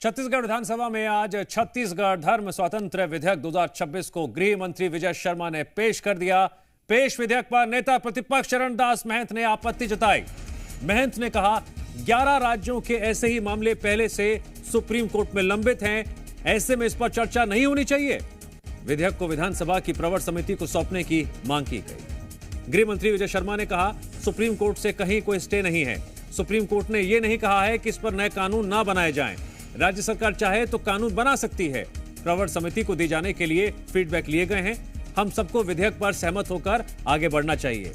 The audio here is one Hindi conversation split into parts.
छत्तीसगढ़ विधानसभा में आज छत्तीसगढ़ धर्म स्वातंत्र्य विधेयक 2026 को गृह मंत्री विजय शर्मा ने पेश कर दिया। पेश विधेयक पर नेता प्रतिपक्ष चरणदास महंत ने आपत्ति जताई। महंत ने कहा 11 राज्यों के ऐसे ही मामले पहले से सुप्रीम कोर्ट में लंबित हैं, ऐसे में इस पर चर्चा नहीं होनी चाहिए। विधेयक को विधानसभा की प्रवर समिति को सौंपने की मांग की गई। गृह मंत्री विजय शर्मा ने कहा सुप्रीम कोर्ट से कहीं कोई स्टे नहीं है। सुप्रीम कोर्ट ने यह नहीं कहा है कि इस पर नए कानून ना बनाए जाएं। राज्य सरकार चाहे तो कानून बना सकती है। प्रवर समिति को दी जाने के लिए फीडबैक लिए गए हैं। हम सबको विधेयक पर सहमत होकर आगे बढ़ना चाहिए।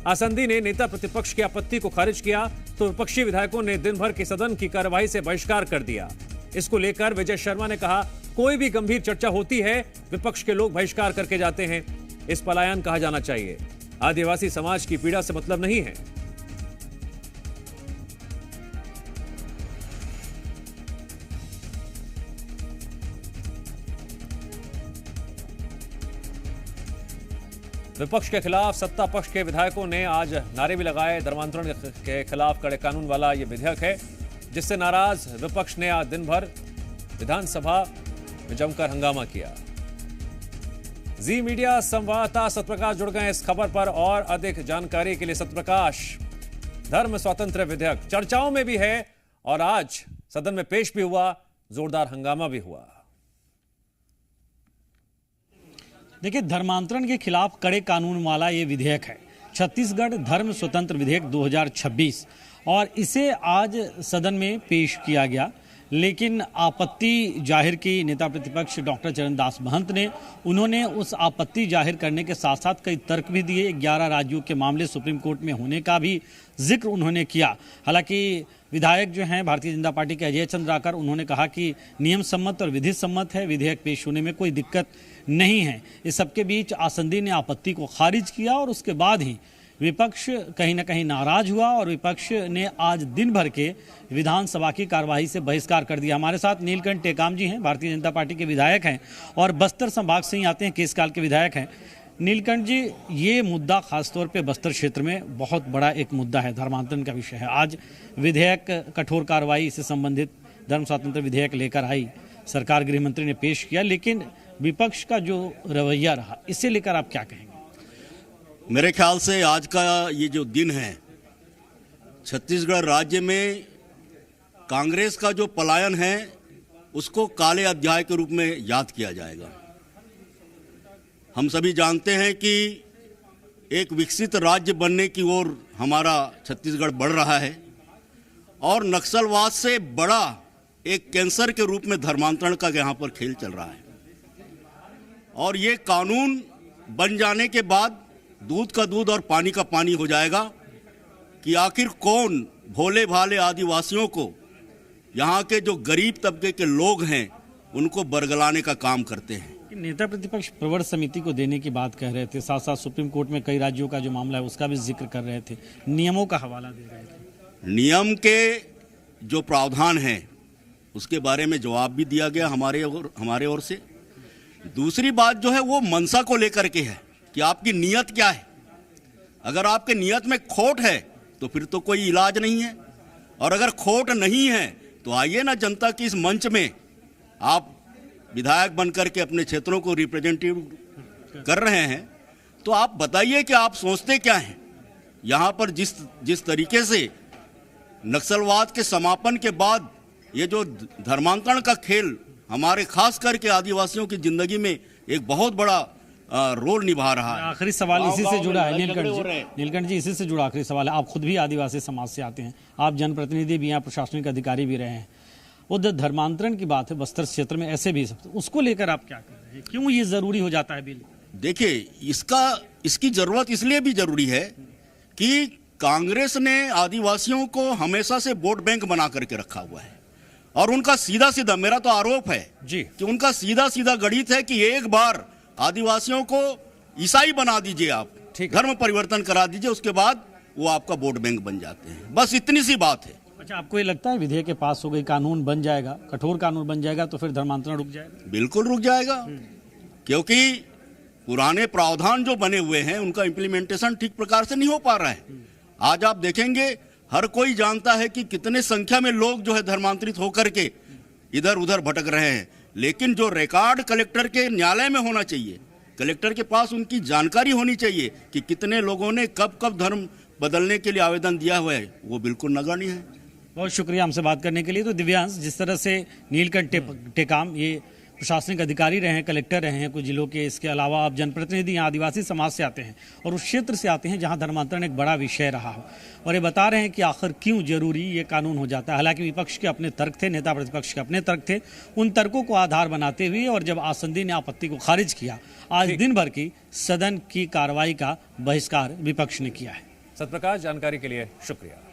आसंदी ने नेता प्रतिपक्ष की आपत्ति को खारिज किया तो विपक्षी विधायकों ने दिन भर की सदन की कार्यवाही से बहिष्कार कर दिया। इसको लेकर विजय शर्मा ने कहा कोई भी गंभीर चर्चा होती है विपक्ष के लोग बहिष्कार करके जाते हैं। इस पलायन कहा जाना चाहिए। आदिवासी समाज की पीड़ा से मतलब नहीं है। विपक्ष के खिलाफ सत्ता पक्ष के विधायकों ने आज नारे भी लगाए। धर्मांतरण के खिलाफ कड़े कानून वाला यह विधेयक है, जिससे नाराज विपक्ष ने आज दिन भर विधानसभा में जमकर हंगामा किया। जी मीडिया संवाददाता सत्यप्रकाश जुड़ गए इस खबर पर और अधिक जानकारी के लिए। सत्यप्रकाश, धर्म स्वातंत्र्य विधेयक चर्चाओं में भी है और आज सदन में पेश भी हुआ, जोरदार हंगामा भी हुआ। देखिए, धर्मांतरण के खिलाफ कड़े कानून वाला ये विधेयक है, छत्तीसगढ़ धर्म स्वतंत्र विधेयक 2026, और इसे आज सदन में पेश किया गया। लेकिन आपत्ति जाहिर की नेता प्रतिपक्ष डॉक्टर चरणदास महंत ने। उन्होंने उस आपत्ति जाहिर करने के साथ साथ कई तर्क भी दिए। 11 राज्यों के मामले सुप्रीम कोर्ट में होने का भी जिक्र उन्होंने किया। हालांकि विधायक जो हैं भारतीय जनता पार्टी के अजय चंद्राकर, उन्होंने कहा कि नियम सम्मत और विधि सम्मत है, विधेयक पेश होने में कोई दिक्कत नहीं है। इस सबके बीच आसंदी ने आपत्ति को खारिज किया और उसके बाद ही विपक्ष कहीं ना कहीं नाराज हुआ और विपक्ष ने आज दिन भर के विधानसभा की कार्यवाही से बहिष्कार कर दिया। हमारे साथ नीलकंठ टेकाम जी हैं, भारतीय जनता पार्टी के विधायक हैं और बस्तर संभाग से ही आते हैं, केसकाल के विधायक हैं। नीलकंठ जी, ये मुद्दा खासतौर पे बस्तर क्षेत्र में बहुत बड़ा एक मुद्दा है, धर्मांतरण का विषय है। आज विधेयक कठोर कार्रवाई से संबंधित धर्म स्वातंत्र्य विधेयक लेकर आई सरकार, गृह मंत्री ने पेश किया, लेकिन विपक्ष का जो रवैया रहा, इसे लेकर आप क्या कहेंगे? मेरे ख्याल से आज का ये जो दिन है, छत्तीसगढ़ राज्य में कांग्रेस का जो पलायन है उसको काले अध्याय के रूप में याद किया जाएगा। हम सभी जानते हैं कि एक विकसित राज्य बनने की ओर हमारा छत्तीसगढ़ बढ़ रहा है और नक्सलवाद से बड़ा एक कैंसर के रूप में धर्मांतरण का यहाँ पर खेल चल रहा है। और ये कानून बन जाने के बाद दूध का दूध और पानी का पानी हो जाएगा कि आखिर कौन भोले भाले आदिवासियों को, यहाँ के जो गरीब तबके के लोग हैं, उनको बरगलाने का काम करते हैं। नेता प्रतिपक्ष प्रवर समिति को देने की बात कह रहे थे, साथ साथ सुप्रीम कोर्ट में कई राज्यों का जो मामला है उसका भी जिक्र कर रहे थे, नियमों का हवाला दे रहे थे। नियम के जो प्रावधान हैं उसके बारे में जवाब भी दिया गया हमारे ओर से। दूसरी बात जो है वो मंशा को लेकर के है कि आपकी नीयत क्या है। अगर आपके नीयत में खोट है तो फिर तो कोई इलाज नहीं है, और अगर खोट नहीं है तो आइए ना, जनता की इस मंच में आप विधायक बनकर के अपने क्षेत्रों को रिप्रेजेंटेटिव कर रहे हैं, तो आप बताइए कि आप सोचते क्या हैं। यहाँ पर जिस तरीके से नक्सलवाद के समापन के बाद ये जो धर्मांतरण का खेल हमारे खास करके आदिवासियों की जिंदगी में एक बहुत बड़ा रोल निभा रहा है। आखिरी सवाल इसी से जुड़ा है नीलकंठ जी, इसी से जुड़ा आखिरी सवाल है। आप खुद भी आदिवासी समाज से आते हैं, आप जनप्रतिनिधि भी हैं, प्रशासनिक अधिकारी भी रहे हैं। वो धर्मांतरण की बात है बस्तर क्षेत्र में, ऐसे भी उसको लेकर आप क्या कर रहे हैं? क्यों ये जरूरी हो जाता है बिल? देखिए, इसकी जरूरत इसलिए भी जरूरी है कि कांग्रेस ने आदिवासियों को हमेशा से वोट बैंक बना करके रखा हुआ है और उनका सीधा सीधा, मेरा तो आरोप है जी कि उनका सीधा सीधा गणित है कि एक बार आदिवासियों को ईसाई बना दीजिए, आप धर्म परिवर्तन करा दीजिए, उसके बाद वो आपका वोट बैंक बन जाते हैं। बस इतनी सी बात है। अच्छा, आपको ये लगता है विधेयक के पास हो गई, कानून बन जाएगा, कठोर कानून बन जाएगा, तो फिर धर्मांतरण रुक जाएगा? बिल्कुल रुक जाएगा, क्योंकि पुराने प्रावधान जो बने हुए हैं उनका इम्प्लीमेंटेशन ठीक प्रकार से नहीं हो पा रहा है। आज आप देखेंगे हर कोई जानता है कि कितने संख्या में लोग जो है धर्मांतरित होकर के इधर उधर भटक रहे हैं। लेकिन जो रिकॉर्ड कलेक्टर के न्यायालय में होना चाहिए, कलेक्टर के पास उनकी जानकारी होनी चाहिए कि कितने लोगों ने कब कब धर्म बदलने के लिए आवेदन दिया हुआ है, वो बिल्कुल नगण्य है। बहुत शुक्रिया हमसे बात करने के लिए। तो दिव्यांश, जिस तरह से नीलकंठ टेकाम ये प्रशासनिक अधिकारी रहे हैं, कलेक्टर रहे हैं कुछ जिलों के, इसके अलावा आप जनप्रतिनिधि यहाँ आदिवासी समाज से आते हैं और उस क्षेत्र से आते हैं जहाँ धर्मांतरण एक बड़ा विषय रहा हो, और ये बता रहे हैं कि आखिर क्यों जरूरी ये कानून हो जाता है। हालांकि विपक्ष के अपने तर्क थे, नेता प्रतिपक्ष के अपने तर्क थे, उन तर्कों को आधार बनाते हुए और जब आसंदी ने आपत्ति को खारिज किया, आज दिन भर की सदन की कार्रवाई का बहिष्कार विपक्ष ने किया है। सत्यप्रकाश, जानकारी के लिए शुक्रिया।